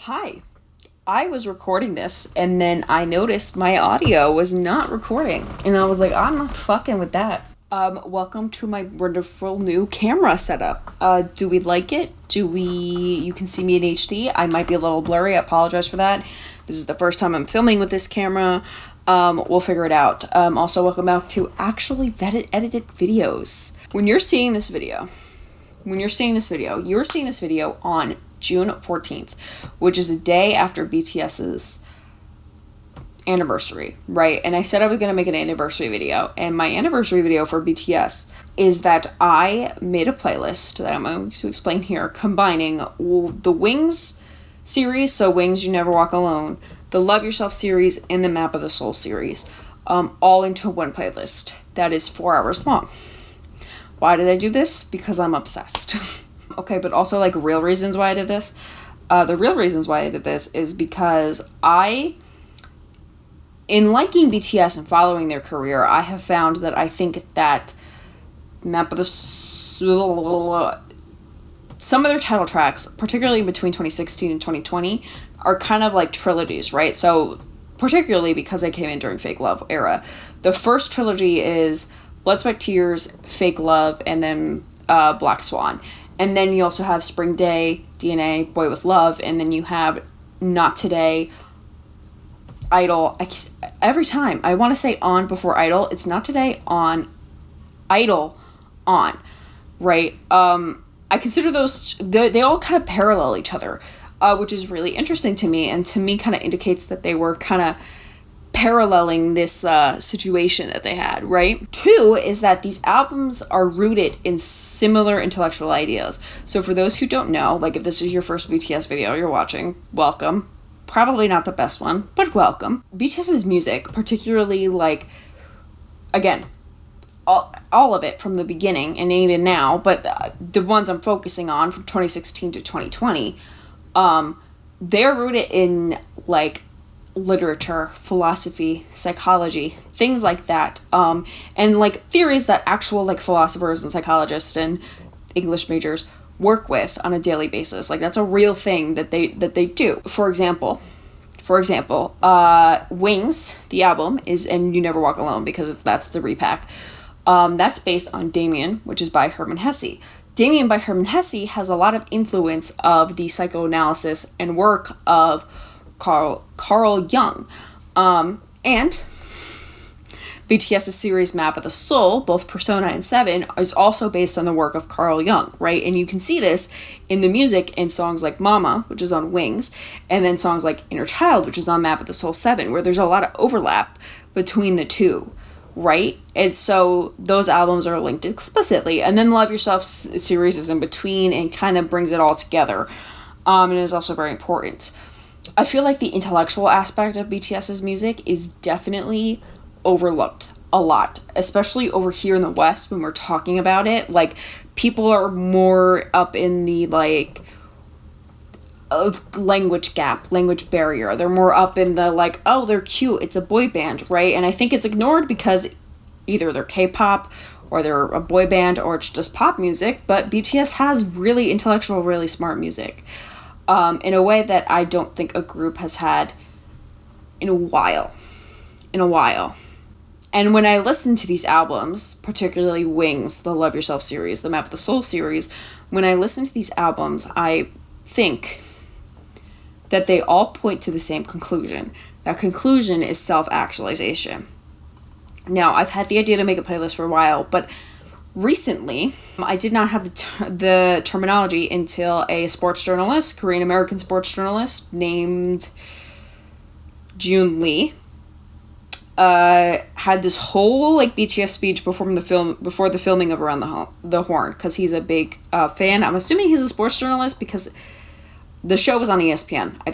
Hi. I was recording this and then I noticed my audio was not recording. And I was like, I'm not fucking with that. Welcome to my wonderful new camera setup. Do we like it? You can see me in HD. I might be a little blurry. I apologize for that. This is the first time I'm filming with this camera. We'll figure it out. Also, welcome back to actually edited videos. When you're seeing this video, you're seeing this video on June 14th, which is the day after BTS's anniversary, right? And I said I was going to make an anniversary video, and my anniversary video for BTS is that I made a playlist that I'm going to explain here, combining the Wings series, so Wings You Never Walk Alone, the Love Yourself series, and the Map of the Soul series, all into one playlist that is 4 hours long. Why did I do this? Because I'm obsessed. Okay, but also like real reasons why I did this. The real reasons why I did this is because in liking BTS and following their career, I have found that I think that Map of the Soul, some of their title tracks, particularly between 2016 and 2020, are kind of like trilogies, right? So particularly because I came in during Fake Love era. The first trilogy is Blood, Sweat, Tears, Fake Love, and then Black Swan. And then you also have Spring Day, DNA, Boy With Love, and then you have Not Today, Idol. Every time I want to say On before Idol, it's Not Today, On, Idol, On, right? I consider those, they all kind of parallel each other, which is really interesting to me, and to me kind of indicates that they were kind of paralleling this situation that they had, right? 2 is that these albums are rooted in similar intellectual ideas. So for those who don't know, like if this is your first BTS video you're watching, welcome. Probably not the best one, but welcome. BTS's music, particularly like, again, all of it from the beginning and even now, but the ones I'm focusing on from 2016 to 2020, they're rooted in like literature, philosophy, psychology, things like that, and like theories that actual like philosophers and psychologists and English majors work with on a daily basis. Like that's a real thing that they do. For example, Wings, the album, is And You Never Walk Alone, because that's the repack. That's based on Damien, which is by Hermann Hesse. Damien by Hermann Hesse has a lot of influence of the psychoanalysis and work of Carl Jung, and BTS's series Map of the Soul, both Persona and 7, is also based on the work of Carl Jung, right? And you can see this in the music in songs like Mama, which is on Wings, and then songs like Inner Child, which is on Map of the Soul 7, where there's a lot of overlap between the two, right? And so those albums are linked explicitly, and then Love Yourself series is in between and kind of brings it all together, and is also very important. I feel like the intellectual aspect of BTS's music is definitely overlooked a lot, especially over here in the West when we're talking about it. Like, people are more up in the, like, language gap, language barrier. They're more up in the, like, oh, they're cute, it's a boy band, right? And I think it's ignored because either they're K-pop or they're a boy band or it's just pop music, but BTS has really intellectual, really smart music. In a way that I don't think a group has had in a while. And when I listen to these albums, particularly Wings, the Love Yourself series, the Map of the Soul series, when I listen to these albums, I think that they all point to the same conclusion. That conclusion is self-actualization. Now, I've had the idea to make a playlist for a while, but recently, I did not have the terminology until a sports journalist, Korean-American sports journalist named Jun Lee, had this whole like BTS speech before the filming of Around the Horn, because he's a big fan. I'm assuming he's a sports journalist because the show was on ESPN, I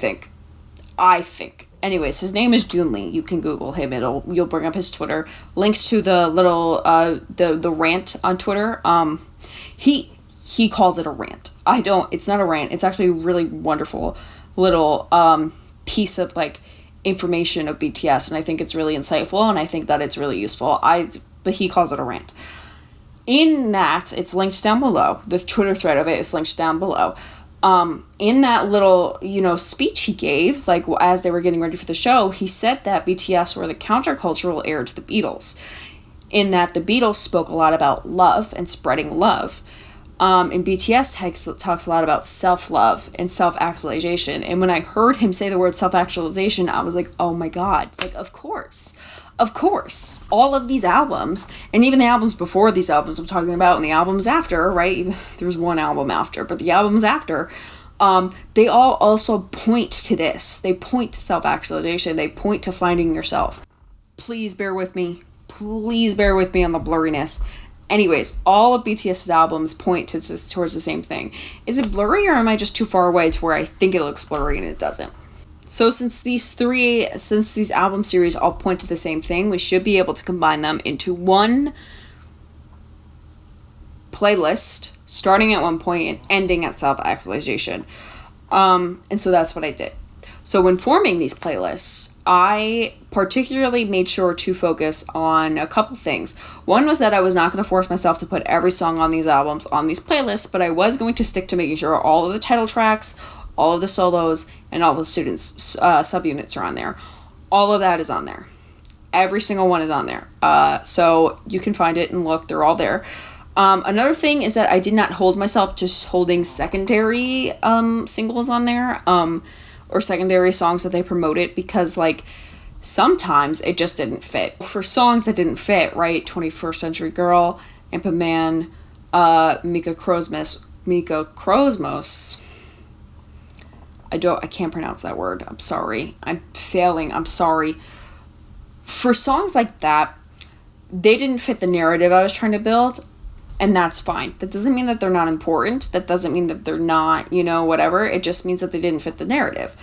think. Anyways, his name is Jun Lee. You can Google him. You'll bring up his Twitter. Linked to the little the rant on Twitter. He calls it a rant. It's not a rant. It's actually a really wonderful little piece of like information of BTS, and I think it's really insightful, and I think that it's really useful. But he calls it a rant. In that, it's linked down below. The Twitter thread of it is linked down below. In that little, speech he gave, like as they were getting ready for the show, he said that BTS were the countercultural heir to the Beatles, in that the Beatles spoke a lot about love and spreading love. And BTS talks a lot about self-love and self-actualization. And when I heard him say the word self-actualization, I was like, oh my God, like, of course. Of course. All of these albums, and even the albums before these albums I'm talking about, and the albums after, right? There was one album after, but the albums after, they all also point to this. They point to self-actualization. They point to finding yourself. Please bear with me. Please bear with me on the blurriness. Anyways, all of BTS's albums point towards the same thing. Is it blurry, or am I just too far away to where I think it looks blurry and it doesn't? So since these album series all point to the same thing, we should be able to combine them into one playlist, starting at one point and ending at self-actualization. And so that's what I did. So when forming these playlists, I particularly made sure to focus on a couple things. One was that I was not going to force myself to put every song on these albums on these playlists, but I was going to stick to making sure all of the title tracks, all of the solos, and all the students' subunits are on there. All of that is on there. Every single one is on there. So you can find it and look, they're all there. Another thing is that I did not hold myself to holding secondary singles on there, or secondary songs that they promoted, because like sometimes it just didn't fit. For songs that didn't fit, right? 21st Century Girl, Impa Man, Mika Krosmos. I can't pronounce that word. I'm sorry. I'm failing. I'm sorry. For songs like that, they didn't fit the narrative I was trying to build, and that's fine. That doesn't mean that they're not important. That doesn't mean that they're not, whatever. It just means that they didn't fit the narrative.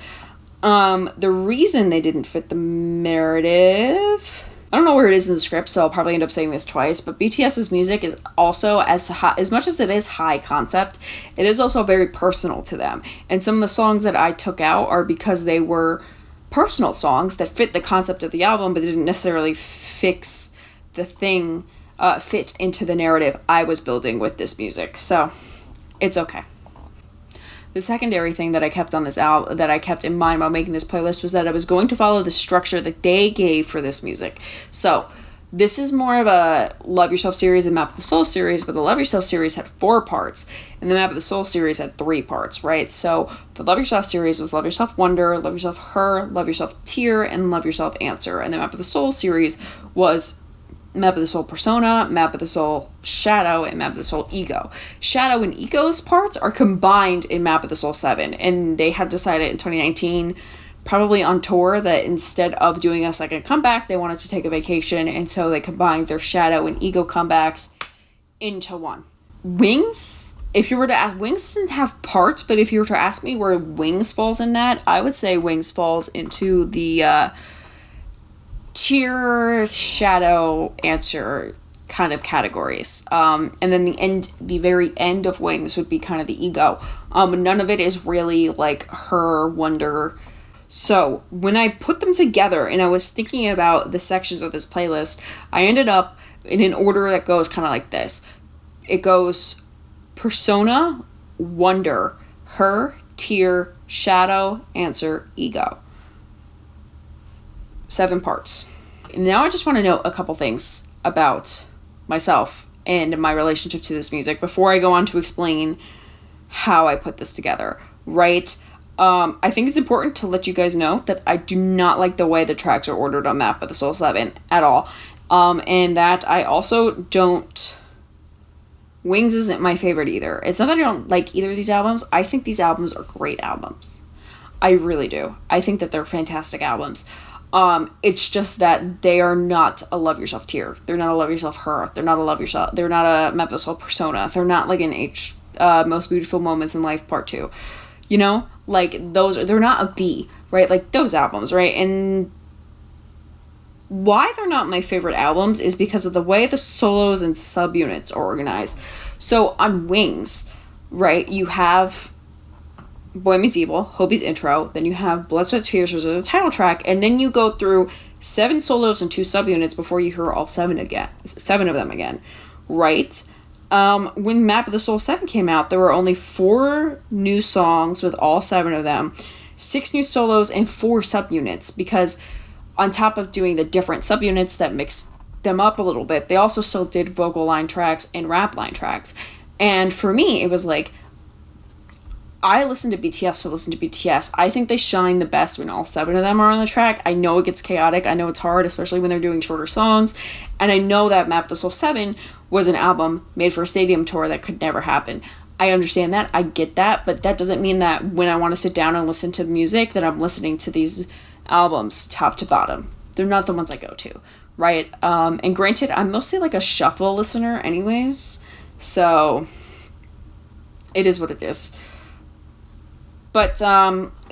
The reason they didn't fit the narrative, I don't know where it is in the script, so I'll probably end up saying this twice, but BTS's music is also, as much as it is high concept, it is also very personal to them. And some of the songs that I took out are because they were personal songs that fit the concept of the album, but didn't necessarily fix the thing, fit into the narrative I was building with this music. So it's okay. The secondary thing that I kept on this album, that I kept in mind while making this playlist, was that I was going to follow the structure that they gave for this music. So this is more of a Love Yourself series and Map of the Soul series, but the Love Yourself series had 4 parts, and the Map of the Soul series had 3 parts, right? So the Love Yourself series was Love Yourself Wonder, Love Yourself Her, Love Yourself Tear, and Love Yourself Answer. And the Map of the Soul series was Map of the Soul Persona, Map of the Soul Shadow, and Map of the Soul Ego. Shadow and Ego's parts are combined in Map of the Soul 7, and they had decided in 2019, probably on tour, that instead of doing a second comeback, they wanted to take a vacation, and so they combined their Shadow and Ego comebacks into one. Wings, if you were to ask, Wings doesn't have parts, but if you were to ask me where Wings falls in that, I would say Wings falls into the Tear, Shadow, Answer kind of categories. And then the very end of Wings would be kind of the Ego. None of it is really like Her, Wonder. So when I put them together and I was thinking about the sections of this playlist, I ended up in an order that goes kind of like this. It goes Persona, Wonder, Her, Tear, Shadow, Answer, Ego. 7 parts. Now I just want to know a couple things about myself and my relationship to this music before I go on to explain how I put this together, right? I think it's important to let you guys know that I do not like the way the tracks are ordered on Map of the Soul 7 at all. And that I also don't... Wings isn't my favorite either. It's not that I don't like either of these albums. I think these albums are great albums. I really do. I think that they're fantastic albums. It's just that they are not a Love Yourself Tear. They're not a Love Yourself Her. They're not a Love Yourself. They're not a Map of the Soul Persona. They're not like an Most Beautiful Moments in Life Part 2. Like they're not a B, right? Like those albums, right? And why they're not my favorite albums is because of the way the solos and subunits are organized. So on Wings, right, you have Boy Meets Evil, Hobie's intro, then you have Blood, Sweat, Tears, which is the title track, and then you go through 7 solos and 2 subunits before you hear all 7 of them again, right? When Map of the Soul 7 came out, there were only 4 new songs with all 7 of them, 6 new solos, and 4 subunits, because on top of doing the different subunits that mixed them up a little bit, they also still did vocal line tracks and rap line tracks. And for me, it was like, I listen to BTS to listen to BTS. I think they shine the best when all 7 of them are on the track. I know it gets chaotic. I know it's hard, especially when they're doing shorter songs. And I know that Map of the Soul 7 was an album made for a stadium tour that could never happen. I understand that. I get that. But that doesn't mean that when I want to sit down and listen to music, that I'm listening to these albums top to bottom. They're not the ones I go to, right? And granted, I'm mostly like a shuffle listener anyways. So it is what it is. But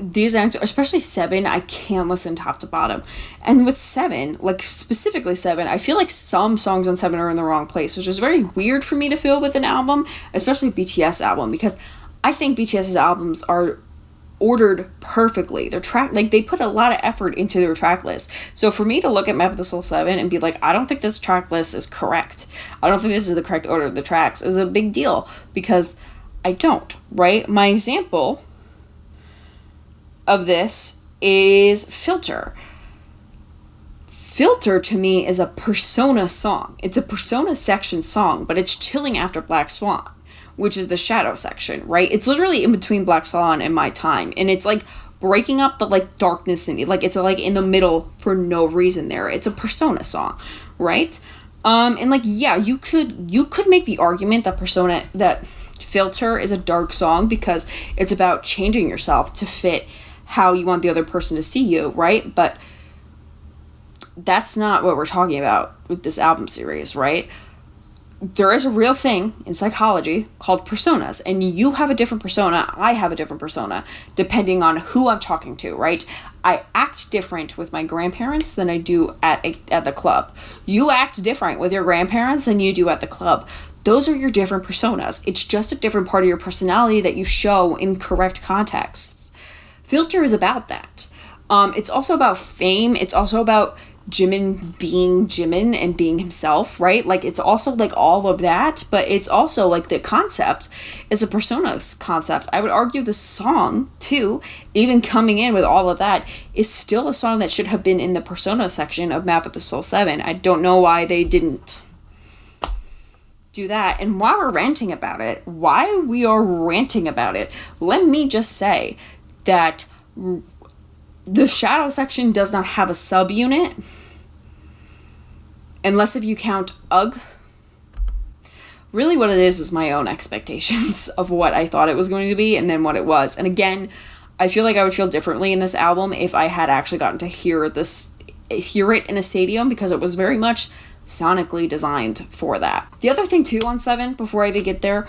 these, especially 7, I can't listen top to bottom. And with 7, like specifically 7, I feel like some songs on 7 are in the wrong place, which is very weird for me to feel with an album, especially a BTS album, because I think BTS's albums are ordered perfectly. Their track, like, they put a lot of effort into their track list. So for me to look at Map of the Soul 7 and be like, I don't think this track list is correct, I don't think this is the correct order of the tracks, is a big deal, because I don't, right? My example of this is Filter. Filter to me is a Persona song. It's a Persona section song, but it's chilling after Black Swan, which is the Shadow section, right? It's literally in between Black Swan and My Time, and it's like breaking up the like darkness in it. Like it's like in the middle for no reason there. It's a Persona song, right? And like, yeah, you could make the argument that Filter is a dark song because it's about changing yourself to fit how you want the other person to see you, right? But that's not what we're talking about with this album series, right? There is a real thing in psychology called personas, and you have a different persona, I have a different persona, depending on who I'm talking to, right? I act different with my grandparents than I do at the club. You act different with your grandparents than you do at the club. Those are your different personas. It's just a different part of your personality that you show in correct contexts. Filter is about that. It's also about fame. It's also about Jimin being Jimin and being himself, right? Like, it's also like all of that, but it's also like the concept is a persona concept. I would argue the song too, even coming in with all of that, is still a song that should have been in the persona section of Map of the Soul 7. I don't know why they didn't do that. And while we're ranting about it, let me just say that the Shadow section does not have a subunit, unless if you count UGG. Really what it is my own expectations of what I thought it was going to be and then what it was. And again, I feel like I would feel differently in this album if I had actually gotten to hear it in a stadium, because it was very much sonically designed for that. The other thing too on 7, before I even get there,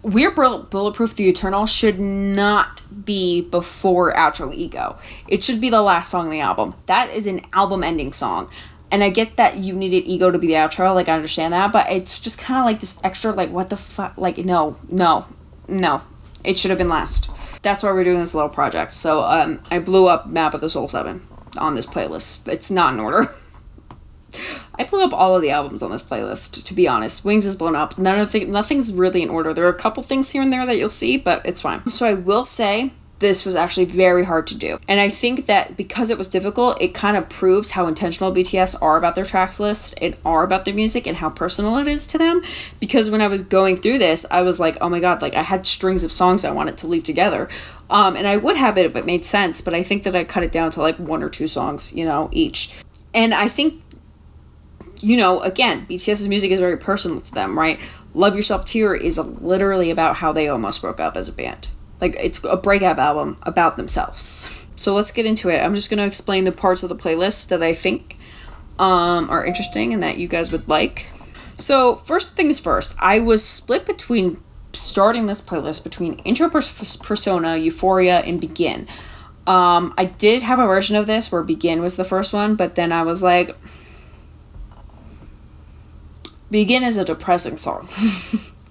We're Bulletproof the Eternal should not be before Outro Ego. It should be the last song on the album. That is an album ending song. And I get that you needed Ego to be the outro, like I understand that, but it's just kind of like this extra, like, what the fuck, like, no. It should have been last. That's why we're doing this little project. So I blew up Map of the Soul 7 on this playlist. It's not in order. I blew up all of the albums on this playlist, to be honest. Wings is blown up. Nothing's really in order. There are a couple things here and there that you'll see, but it's fine. So I will say this was actually very hard to do. And I think that because it was difficult, it kind of proves how intentional BTS are about their tracks list and are about their music and how personal it is to them. Because when I was going through this, I was like, oh my god, like I had strings of songs I wanted to leave together. And I would have it if it made sense, but I think that I cut it down to like 1 or 2 songs, each. And I think, again, BTS's music is very personal to them, right? Love Yourself Tear is literally about how they almost broke up as a band. Like, it's a breakup album about themselves. So let's get into it. I'm just going to explain the parts of the playlist that I think are interesting and that you guys would like. So first things first, I was split between starting this playlist between Intro Persona, Euphoria, and Begin. I did have a version of this where Begin was the first one, but then I was like, Begin is a depressing song.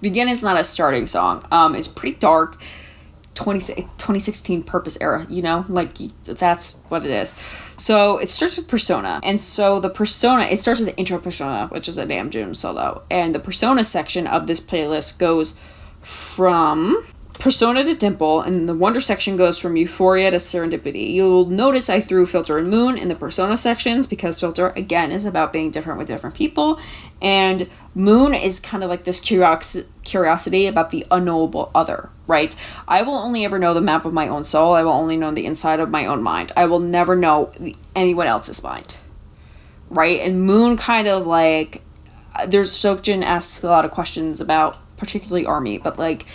Begin is not a starting song. It's pretty dark. 2016 purpose era, you know, like that's what it is. So it starts with persona, and so the persona, it starts with the intro persona, which is a Damn June solo, and the persona section of this playlist goes from Persona to Dimple, and the Wonder section goes from Euphoria to Serendipity. You'll notice I threw Filter and Moon in the Persona sections because Filter, again, is about being different with different people, and Moon is kind of like this curiosity about the unknowable other, right? I will only ever know the map of my own soul. I will only know the inside of my own mind. I will never know anyone else's mind, right? And Moon kind of like, there's Seokjin asks a lot of questions about, particularly ARMY, but like,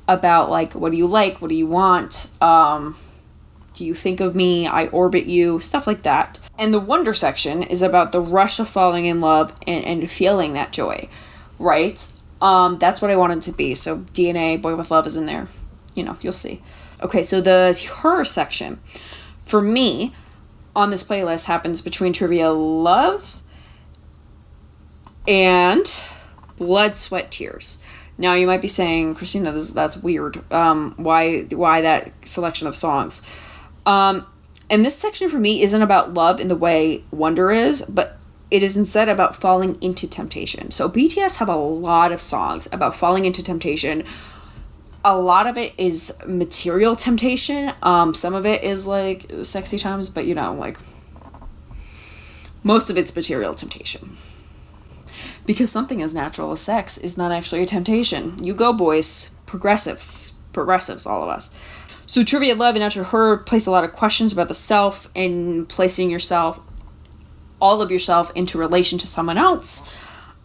about like, what do you like, what do you want, do you think of me, I orbit you, stuff like that. And the Wonder section is about the rush of falling in love and feeling that joy, right? That's what I want it to be. So DNA, Boy With Love is in there, you know, you'll see. Okay, so the Her section for me on this playlist happens between Trivia Love and Blood, Sweat, Tears. Now you might be saying, Christina, that's weird. Why that selection of songs? And this section for me isn't about love in the way Wonder is, but it is instead about falling into temptation. So BTS have a lot of songs about falling into temptation. A lot of it is material temptation. Some of it is like sexy times, but you know, like most of it's material temptation. Because something as natural as sex is not actually a temptation. You go, boys. Progressives, all of us. So Trivia Love and After Her place a lot of questions about the self and placing yourself, all of yourself, into relation to someone else.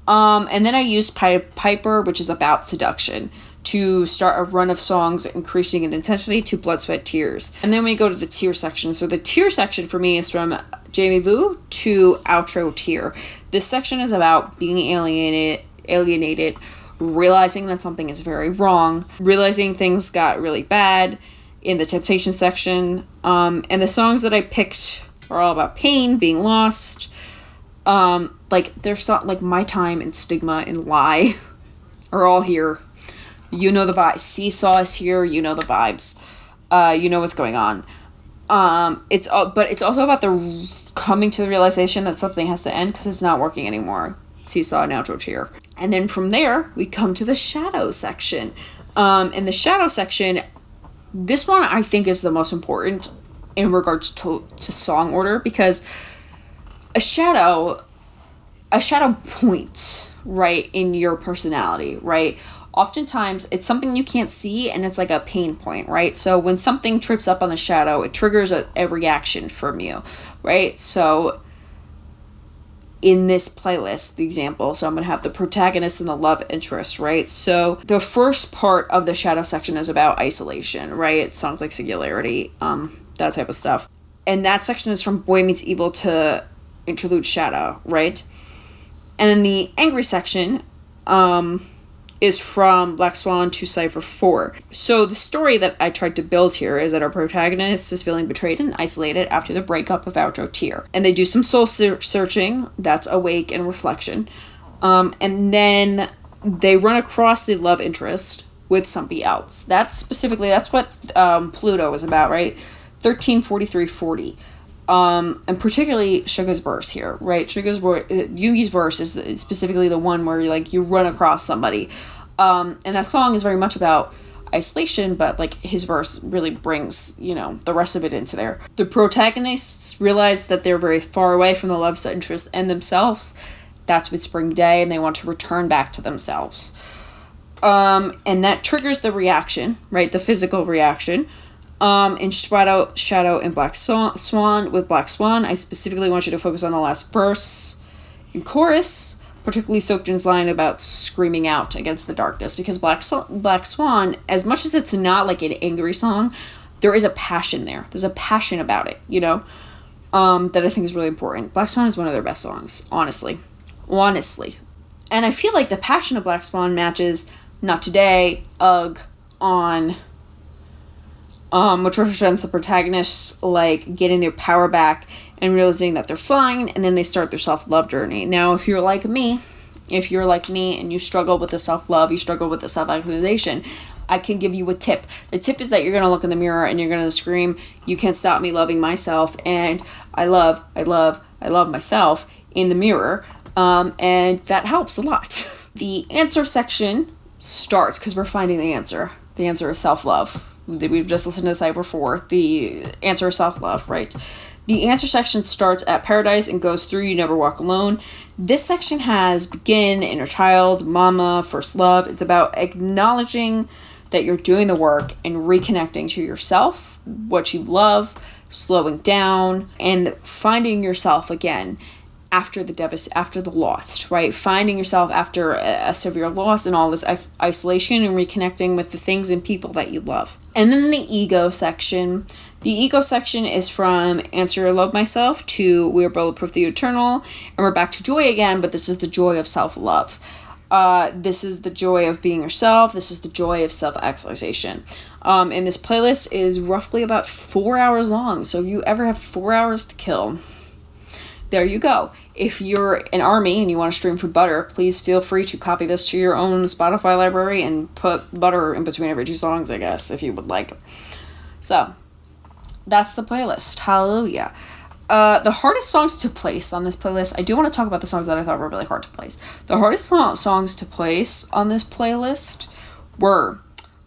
And then I used Piper, which is about seduction, to start a run of songs increasing in intensity to Blood, Sweat, Tears. And then we go to the Tear section. So the Tear section for me is from Jamie Vu to Outro Tear. This section is about being alienated, realizing that something is very wrong, realizing things got really bad in the Temptation section. And the songs that I picked are all about pain, being lost. Like there's not like My Time and Stigma and Lie are all here. You know the vibes. Seesaw is here. You know the vibes. You know what's going on. But it's also about the coming to the realization that something has to end because it's not working anymore. Seesaw and Outro Tear. And then from there, we come to the Shadow section. In the Shadow section, this one I think is the most important in regards to song order, because a shadow points, right, in your personality, right? Oftentimes, it's something you can't see, and it's like a pain point, right? So when something trips up on the shadow, it triggers a reaction from you, right? So in this playlist, the example, so I'm going to have the protagonist and the love interest, right? So the first part of the Shadow section is about isolation, right? Songs like Singularity, that type of stuff. And that section is from Boy Meets Evil to Interlude Shadow, right? And then the Angry section, is from Black Swan to Cypher 4. So the story that I tried to build here is that our protagonist is feeling betrayed and isolated after the breakup of Outro Tear. And they do some soul searching, that's Awake and Reflection. And then they run across the love interest with somebody else. That's what Pluto is about, right? 134340. And particularly Suga's verse here, right? Yoongi's verse is specifically the one where you run across somebody. And that song is very much about isolation, but like his verse really brings, the rest of it into there. The protagonists realize that they're very far away from the love interest and themselves. That's with Spring Day, and they want to return back to themselves. And that triggers the reaction, right? The physical reaction. In Shadow and Black Swan, with Black Swan, I specifically want you to focus on the last verse and chorus, particularly Seokjin's line about screaming out against the darkness, because Black Swan, as much as it's not like an angry song, there is a passion there. There's a passion about it, that I think is really important. Black Swan is one of their best songs, honestly. And I feel like the passion of Black Swan matches Not Today, Ugh, On, which represents the protagonists getting their power back and realizing that they're flying, and then they start their self-love journey. Now, if you're like me and you struggle with the self-love, you struggle with the self-actualization, I can give you a tip. The tip is that you're going to look in the mirror and you're going to scream, "You can't stop me loving myself," and I love myself in the mirror. And that helps a lot. The answer section starts, because we're finding the answer. The answer is self-love. We've just listened to Cyber 4. The answer is self-love, right? The answer section starts at Paradise and goes through You Never Walk Alone. This section has Begin, Inner Child, Mama, First Love. It's about acknowledging that you're doing the work and reconnecting to yourself, what you love, slowing down, and finding yourself again after the loss, right? Finding yourself after a severe loss and all this isolation, and reconnecting with the things and people that you love. And then the ego section. The ego section is from Answer Love Myself to We Are Bulletproof the Eternal, and we're back to joy again, but this is the joy of self-love. This is the joy of being yourself. This is the joy of self-actualization. And this playlist is roughly about 4 hours long, so if you ever have 4 hours to kill, there you go. If you're an army and you want to stream Food Butter, please feel free to copy this to your own Spotify library and put butter in between every 2 songs, I guess, if you would like. So, that's the playlist. Hallelujah. The hardest songs to place on this playlist, I do want to talk about the songs that I thought were really hard to place. The hardest songs to place on this playlist were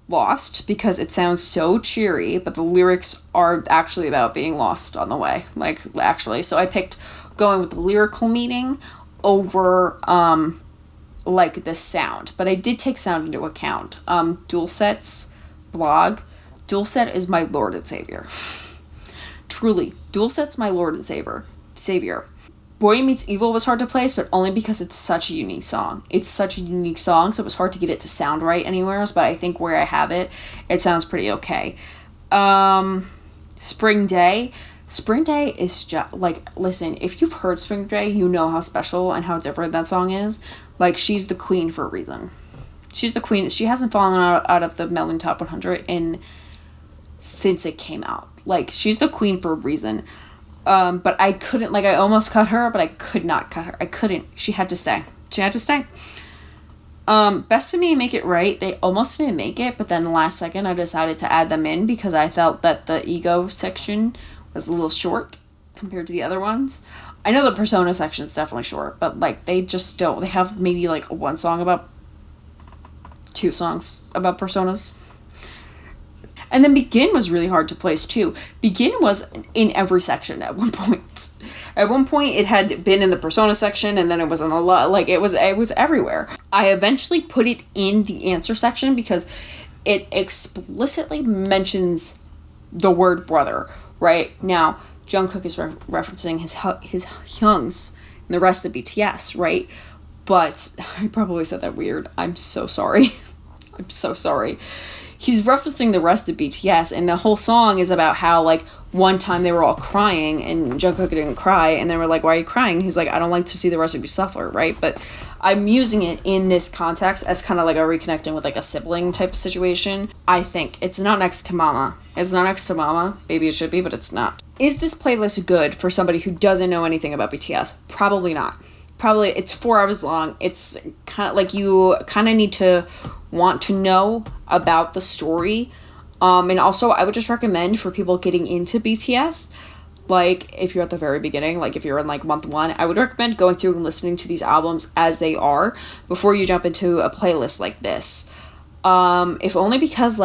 Lost, because it sounds so cheery, but the lyrics are actually about being lost on the way. Actually. So I picked going with the lyrical meaning over, the sound. But I did take sound into account. Dulcet's blog. Dulcet is my Lord and Savior. Truly, Dulcet's my Lord and Savior. Boy Meets Evil was hard to place, but only because it's such a unique song. It's such a unique song, so it was hard to get it to sound right anywhere else, but I think where I have it, it sounds pretty okay. Spring Day. Spring Day is just, listen, if you've heard Spring Day, you know how special and how different that song is. She's the queen for a reason. She's the queen. She hasn't fallen out of the Melon Top 100 since it came out. She's the queen for a reason. But I couldn't, I almost cut her, but I could not cut her. I couldn't. She had to stay. Best of Me and Make It Right, they almost didn't make it, but then the last second I decided to add them in because I felt that the ego section was a little short compared to the other ones. I know the Persona section is definitely short, but they just don't. They have maybe 2 songs about personas. And then Begin was really hard to place too. Begin was in every section at one point. At one point it had been in the Persona section, and then it was in a lot, it was everywhere. I eventually put it in the answer section because it explicitly mentions the word brother. Right now, Jungkook is referencing his Hyungs and the rest of BTS, right? But I probably said that weird. I'm so sorry. I'm so sorry. He's referencing the rest of BTS, and the whole song is about how, one time they were all crying, and Jungkook didn't cry, and they were like, "Why are you crying?" He's like, "I don't like to see the rest of you suffer," right? But I'm using it in this context as kind of a reconnecting with a sibling type of situation. I think it's not next to Mama. It's not next to Mama. Maybe it should be, but it's not. Is this playlist good for somebody who doesn't know anything about BTS? Probably not. Probably it's 4 hours long. It's kind of you kind of need to want to know about the story. And also I would just recommend for people getting into BTS, if you're at the very beginning, if you're in month 1, I would recommend going through and listening to these albums as they are before you jump into a playlist like this. If only because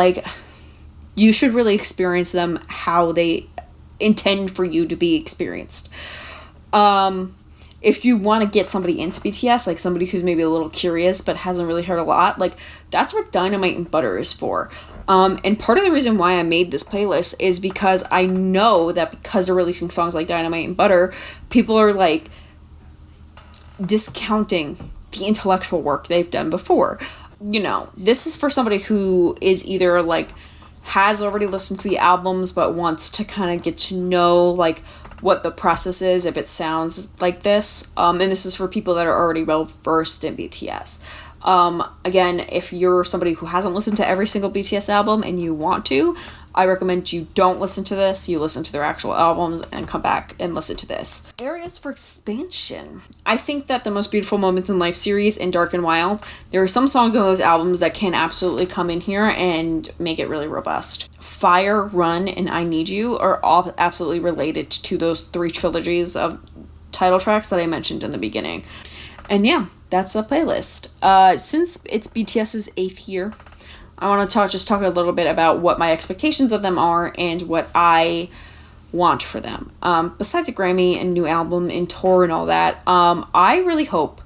you should really experience them how they intend for you to be experienced. If you want to get somebody into BTS, somebody who's maybe a little curious but hasn't really heard a lot, that's what Dynamite and Butter is for. And part of the reason why I made this playlist is because I know that because they're releasing songs like Dynamite and Butter, people are discounting the intellectual work they've done before. This is for somebody who is either has already listened to the albums but wants to kind of get to know what the process is if it sounds like this. And this is for people that are already well versed in BTS. Again, if you're somebody who hasn't listened to every single BTS album and you want to, I recommend you don't listen to this, you listen to their actual albums and come back and listen to this. Areas for expansion. I think that the Most Beautiful Moments in Life series and Dark and Wild, there are some songs on those albums that can absolutely come in here and make it really robust. Fire, Run, and I Need You are all absolutely related to those 3 trilogies of title tracks that I mentioned in the beginning. And yeah, that's the playlist. Since it's BTS's 8th year, I want to talk a little bit about what my expectations of them are and what I want for them. Besides a Grammy and new album and tour and all that, I really hope,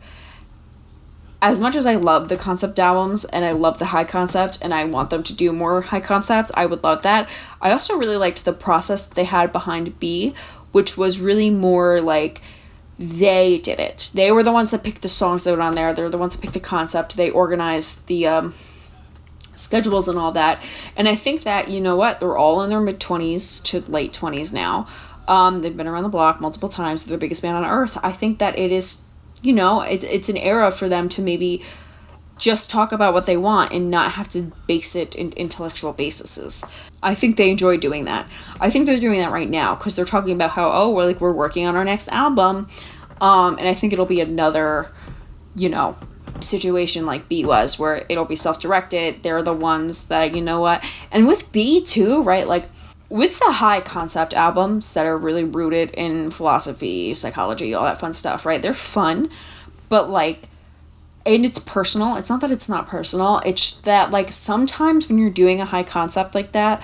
as much as I love the concept albums and I love the high concept and I want them to do more high concept, I would love that. I also really liked the process that they had behind B, which was really more like they did it. They were the ones that picked the songs that were on there. They're the ones that picked the concept. They organized the schedules and all that. And I think that, you know what, they're all in their mid-20s to late 20s now. They've been around the block multiple times. They're the biggest band on earth. I think that it is, you know, it's an era for them to maybe just talk about what they want and not have to base it in intellectual bases. I think they enjoy doing that. I think they're doing that right now because they're talking about how, we're working on our next album. And I think it'll be another, you know, situation like B was, where it'll be self-directed. They're the ones that, you know what, and with B too, right, like with the high concept albums that are really rooted in philosophy, psychology, all that fun stuff, right, they're fun, but like, and it's personal. It's not that it's not personal, it's that like sometimes when you're doing a high concept like that,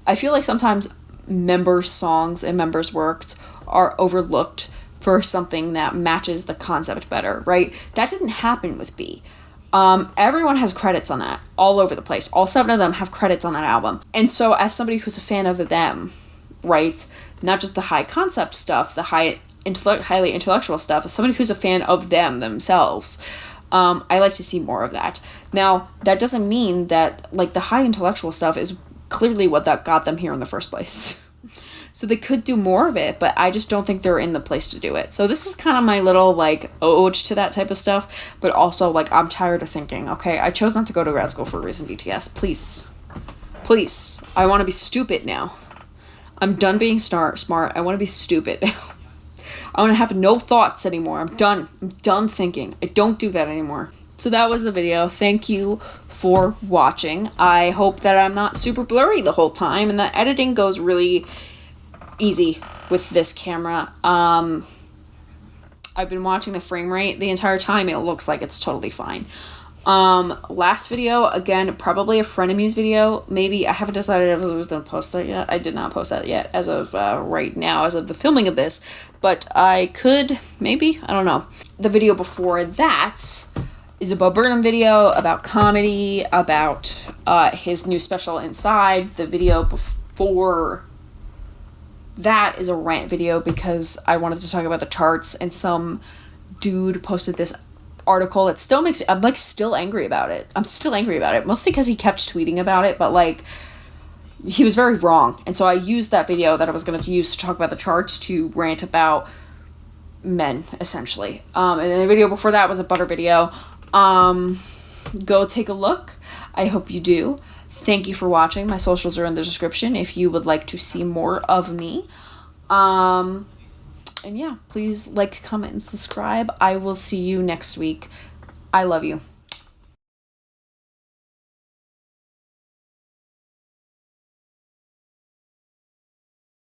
I feel like sometimes members' songs and members' works are overlooked for something that matches the concept better, right? That didn't happen with B. Everyone has credits on that all over the place. All 7 of them have credits on that album. And so as somebody who's a fan of them, right, not just the high concept stuff, the highly intellectual stuff, as somebody who's a fan of them themselves, I like to see more of that. Now, that doesn't mean that like the high intellectual stuff is clearly what that got them here in the first place. So they could do more of it, but I just don't think they're in the place to do it. So this is kind of my little, like, ode to that type of stuff. But also, like, I'm tired of thinking, okay, I chose not to go to grad school for a reason, BTS. Please. Please. I want to be stupid now. I'm done being smart. I want to be stupid now. I want to have no thoughts anymore. I'm done. I'm done thinking. I don't do that anymore. So that was the video. Thank you for watching. I hope that I'm not super blurry the whole time and the editing goes really easy with this camera. I've been watching the frame rate the entire time. It looks like it's totally fine. Last video, again, probably a frenemies video. Maybe I haven't decided if I was going to post that yet. I did not post that yet as of right now, as of the filming of this, but I could, maybe, I don't know. The video before that is a Bo Burnham video about comedy, about his new special Inside. The video before that is a rant video because I wanted to talk about the charts, and some dude posted this article that still makes me, I'm like still angry about it. I'm still angry about it, mostly because he kept tweeting about it, but like he was very wrong. And so I used that video that I was going to use to talk about the charts to rant about men, essentially. And then the video before that was a butter video. Go take a look. I hope you do. Thank you for watching. My socials are in the description if you would like to see more of me. And yeah, please like, comment, and subscribe. I will see you next week. I love you.